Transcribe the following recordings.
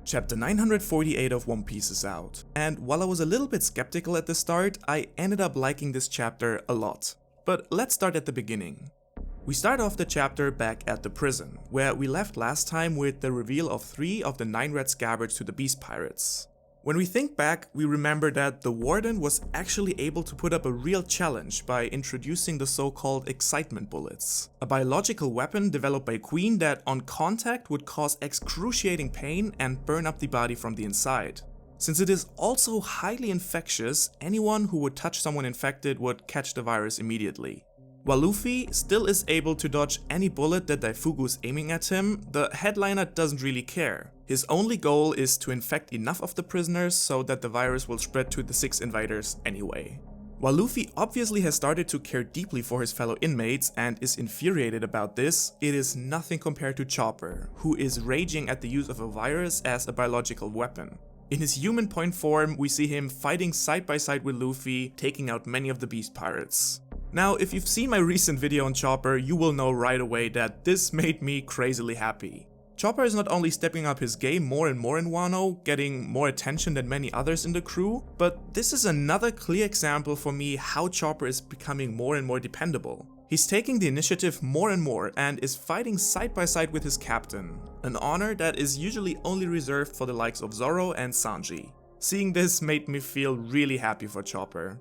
Chapter 948 of One Piece is out, and while I was a little bit skeptical at the start, I ended up liking this chapter a lot. But let's start at the beginning. We start off the chapter back at the prison, where we left last time with the reveal of 3 of the 9 red scabbards to the Beast Pirates. When we think back, we remember that the Warden was actually able to put up a real challenge by introducing the so-called excitement bullets, a biological weapon developed by Queen that on contact would cause excruciating pain and burn up the body from the inside. Since it is also highly infectious, anyone who would touch someone infected would catch the virus immediately. While Luffy still is able to dodge any bullet that Daifuku is aiming at him, the headliner doesn't really care. His only goal is to infect enough of the prisoners so that the virus will spread to the 6 invaders anyway. While Luffy obviously has started to care deeply for his fellow inmates and is infuriated about this, it is nothing compared to Chopper, who is raging at the use of a virus as a biological weapon. In his human point form, we see him fighting side by side with Luffy, taking out many of the Beast Pirates. Now, if you've seen my recent video on Chopper, you will know right away that this made me crazily happy. Chopper is not only stepping up his game more and more in Wano, getting more attention than many others in the crew, but this is another clear example for me how Chopper is becoming more and more dependable. He's taking the initiative more and more and is fighting side by side with his captain, an honor that is usually only reserved for the likes of Zoro and Sanji. Seeing this made me feel really happy for Chopper.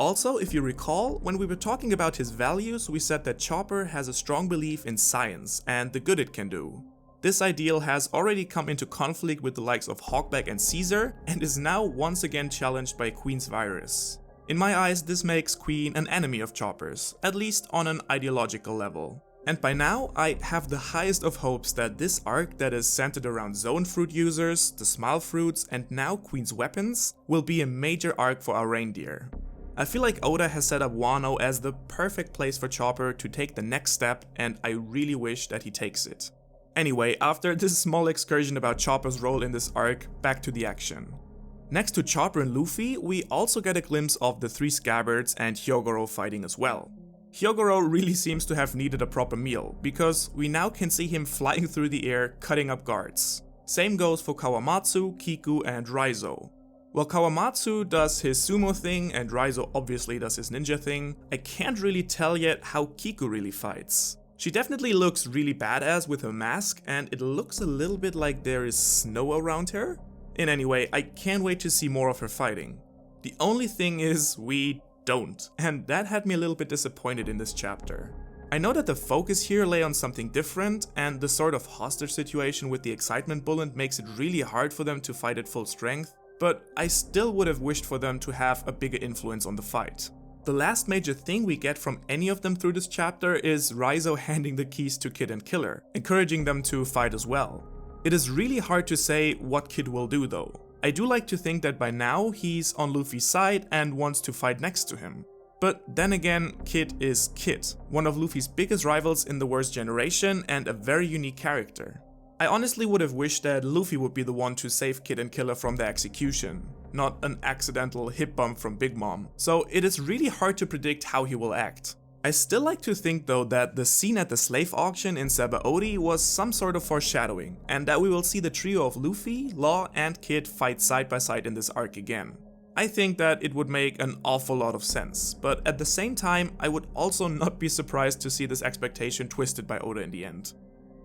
Also, if you recall, when we were talking about his values, we said that Chopper has a strong belief in science and the good it can do. This ideal has already come into conflict with the likes of Hawkback and Caesar, and is now once again challenged by Queen's virus. In my eyes, this makes Queen an enemy of Chopper's, at least on an ideological level. And by now, I have the highest of hopes that this arc that is centered around Zone Fruit users, the Smile Fruits, and now Queen's weapons, will be a major arc for our reindeer. I feel like Oda has set up Wano as the perfect place for Chopper to take the next step, and I really wish that he takes it. Anyway, after this small excursion about Chopper's role in this arc, back to the action. Next to Chopper and Luffy, we also get a glimpse of the 3 scabbards and Hyogoro fighting as well. Hyogoro really seems to have needed a proper meal, because we now can see him flying through the air, cutting up guards. Same goes for Kawamatsu, Kiku, and Raizo. While Kawamatsu does his sumo thing and Raizo obviously does his ninja thing, I can't really tell yet how Kiku really fights. She definitely looks really badass with her mask, and it looks a little bit like there is snow around her. In any way, I can't wait to see more of her fighting. The only thing is, we don't, and that had me a little bit disappointed in this chapter. I know that the focus here lay on something different, and the sort of hostage situation with the excitement bullet makes it really hard for them to fight at full strength, but I still would have wished for them to have a bigger influence on the fight. The last major thing we get from any of them through this chapter is Raizo handing the keys to Kid and Killer, encouraging them to fight as well. It is really hard to say what Kid will do though. I do like to think that by now he's on Luffy's side and wants to fight next to him. But then again, Kid is Kid, one of Luffy's biggest rivals in the worst generation and a very unique character. I honestly would have wished that Luffy would be the one to save Kid and Killer from the execution, not an accidental hip bump from Big Mom, so it is really hard to predict how he will act. I still like to think though that the scene at the slave auction in Sabaody was some sort of foreshadowing, and that we will see the trio of Luffy, Law, and Kid fight side by side in this arc again. I think that it would make an awful lot of sense, but at the same time I would also not be surprised to see this expectation twisted by Oda in the end.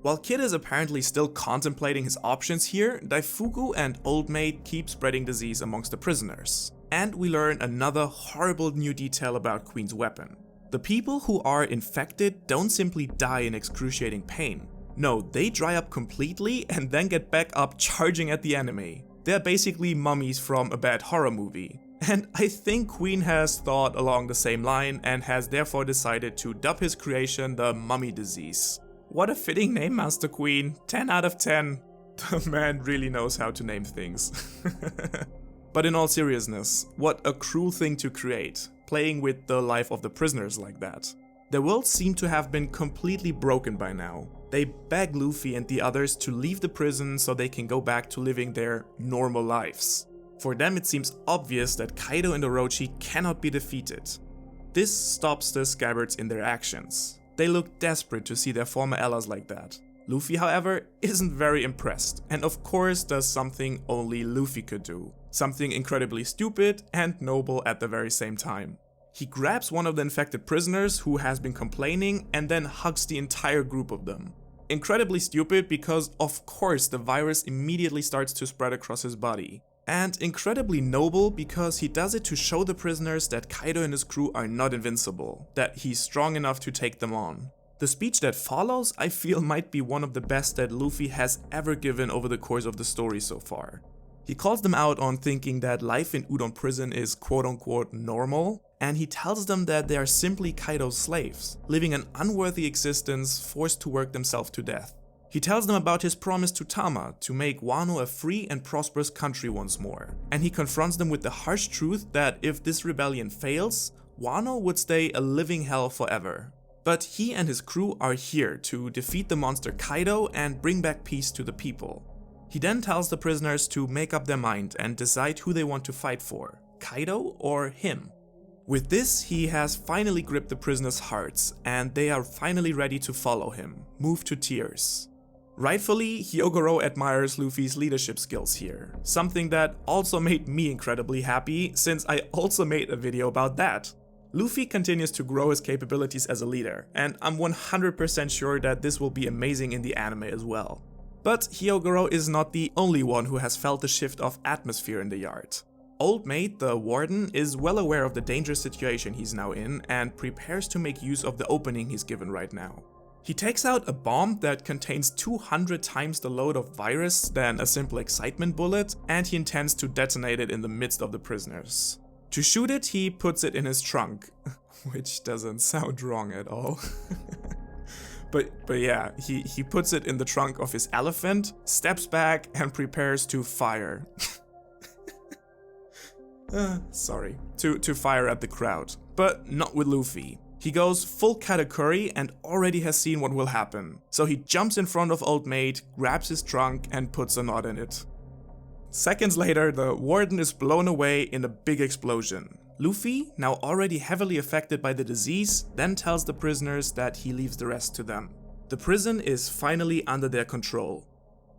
While Kid is apparently still contemplating his options here, Daifuku and Old Maid keep spreading disease amongst the prisoners. And we learn another horrible new detail about Queen's weapon. The people who are infected don't simply die in excruciating pain. No, they dry up completely and then get back up charging at the enemy. They're basically mummies from a bad horror movie. And I think Queen has thought along the same line and has therefore decided to dub his creation the Mummy Disease. What a fitting name, Master Queen. 10 out of 10. The man really knows how to name things. But in all seriousness, what a cruel thing to create, playing with the life of the prisoners like that. Their worlds seem to have been completely broken by now. They beg Luffy and the others to leave the prison so they can go back to living their normal lives. For them it seems obvious that Kaido and Orochi cannot be defeated. This stops the Scabbards in their actions. They look desperate to see their former allies like that. Luffy, however, isn't very impressed, and of course does something only Luffy could do. Something incredibly stupid and noble at the very same time. He grabs one of the infected prisoners who has been complaining and then hugs the entire group of them. Incredibly stupid because of course the virus immediately starts to spread across his body. And incredibly noble because he does it to show the prisoners that Kaido and his crew are not invincible, that he's strong enough to take them on. The speech that follows I feel might be one of the best that Luffy has ever given over the course of the story so far. He calls them out on thinking that life in Udon prison is quote-unquote normal, and he tells them that they are simply Kaido's slaves, living an unworthy existence forced to work themselves to death. He tells them about his promise to Tama to make Wano a free and prosperous country once more, and he confronts them with the harsh truth that if this rebellion fails, Wano would stay a living hell forever. But he and his crew are here to defeat the monster Kaido and bring back peace to the people. He then tells the prisoners to make up their mind and decide who they want to fight for, Kaido or him. With this, he has finally gripped the prisoners' hearts, and they are finally ready to follow him, moved to tears. Rightfully, Hyogoro admires Luffy's leadership skills here, something that also made me incredibly happy since I also made a video about that. Luffy continues to grow his capabilities as a leader, and I'm 100% sure that this will be amazing in the anime as well. But Hyogoro is not the only one who has felt the shift of atmosphere in the yard. Old Mate, the warden, is well aware of the dangerous situation he's now in and prepares to make use of the opening he's given right now. He takes out a bomb that contains 200 times the load of virus than a simple excitement bullet, and he intends to detonate it in the midst of the prisoners. To shoot it, he puts it in his trunk, which doesn't sound wrong at all. But yeah, he puts it in the trunk of his elephant, steps back and prepares to fire. To fire at the crowd, but not with Luffy. He goes full Katakuri and already has seen what will happen. So he jumps in front of Old Mate, grabs his trunk and puts a knot in it. Seconds later, the warden is blown away in a big explosion. Luffy, now already heavily affected by the disease, then tells the prisoners that he leaves the rest to them. The prison is finally under their control.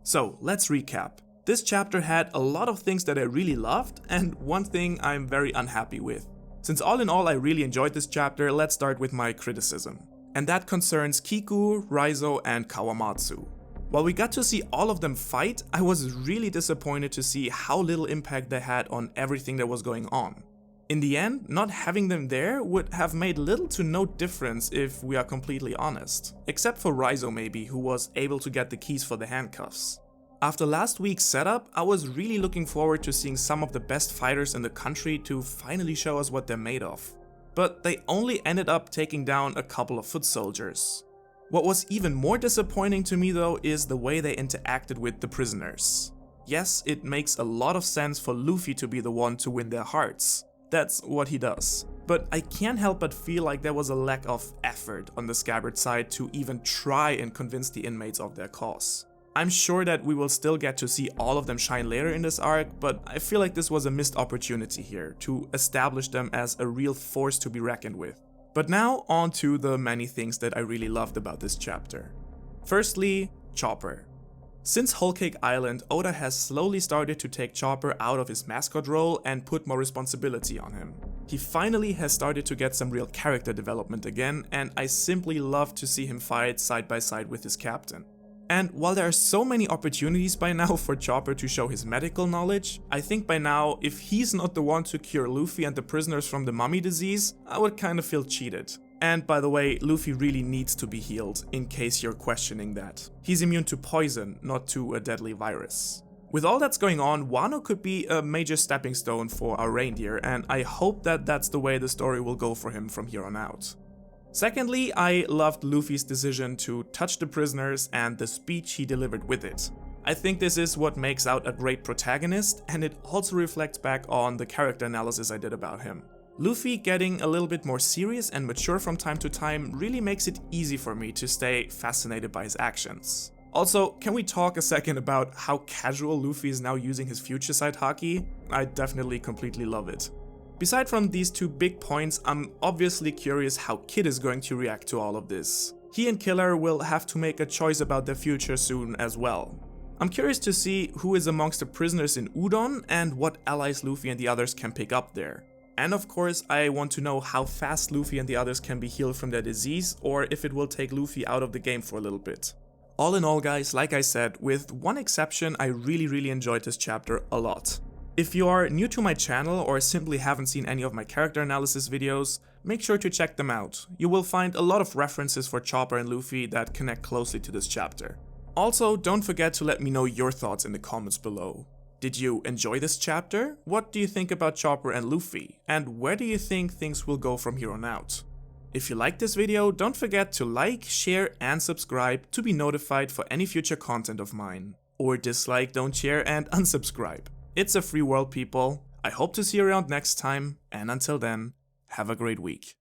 So, let's recap. This chapter had a lot of things that I really loved, and one thing I'm very unhappy with. Since all in all I really enjoyed this chapter, let's start with my criticism. And that concerns Kiku, Raizo, and Kawamatsu. While we got to see all of them fight, I was really disappointed to see how little impact they had on everything that was going on. In the end, not having them there would have made little to no difference if we are completely honest. Except for Raizo maybe, who was able to get the keys for the handcuffs. After last week's setup, I was really looking forward to seeing some of the best fighters in the country to finally show us what they're made of. But they only ended up taking down a couple of foot soldiers. What was even more disappointing to me though is the way they interacted with the prisoners. Yes, it makes a lot of sense for Luffy to be the one to win their hearts. That's what he does. But I can't help but feel like there was a lack of effort on the Scabbard side to even try and convince the inmates of their cause. I'm sure that we will still get to see all of them shine later in this arc, but I feel like this was a missed opportunity here to establish them as a real force to be reckoned with. But now on to the many things that I really loved about this chapter. Firstly, Chopper. Since Whole Cake Island, Oda has slowly started to take Chopper out of his mascot role and put more responsibility on him. He finally has started to get some real character development again, and I simply love to see him fight side by side with his captain. And while there are so many opportunities by now for Chopper to show his medical knowledge, I think by now, if he's not the one to cure Luffy and the prisoners from the mummy disease, I would kind of feel cheated. And by the way, Luffy really needs to be healed, in case you're questioning that. He's immune to poison, not to a deadly virus. With all that's going on, Wano could be a major stepping stone for our reindeer, and I hope that that's the way the story will go for him from here on out. Secondly, I loved Luffy's decision to touch the prisoners and the speech he delivered with it. I think this is what makes out a great protagonist, and it also reflects back on the character analysis I did about him. Luffy getting a little bit more serious and mature from time to time really makes it easy for me to stay fascinated by his actions. Also, can we talk a second about how casual Luffy is now using his future sight haki? I definitely completely love it. Beside from these two big points, I'm obviously curious how Kid is going to react to all of this. He and Killer will have to make a choice about their future soon as well. I'm curious to see who is amongst the prisoners in Udon and what allies Luffy and the others can pick up there. And of course, I want to know how fast Luffy and the others can be healed from their disease, or if it will take Luffy out of the game for a little bit. All in all guys, like I said, with one exception, I really enjoyed this chapter a lot. If you are new to my channel or simply haven't seen any of my character analysis videos, make sure to check them out. You will find a lot of references for Chopper and Luffy that connect closely to this chapter. Also, don't forget to let me know your thoughts in the comments below. Did you enjoy this chapter? What do you think about Chopper and Luffy? And where do you think things will go from here on out? If you liked this video, don't forget to like, share and subscribe to be notified for any future content of mine. Or dislike, don't share and unsubscribe. It's a free world, people. I hope to see you around next time, and until then, have a great week.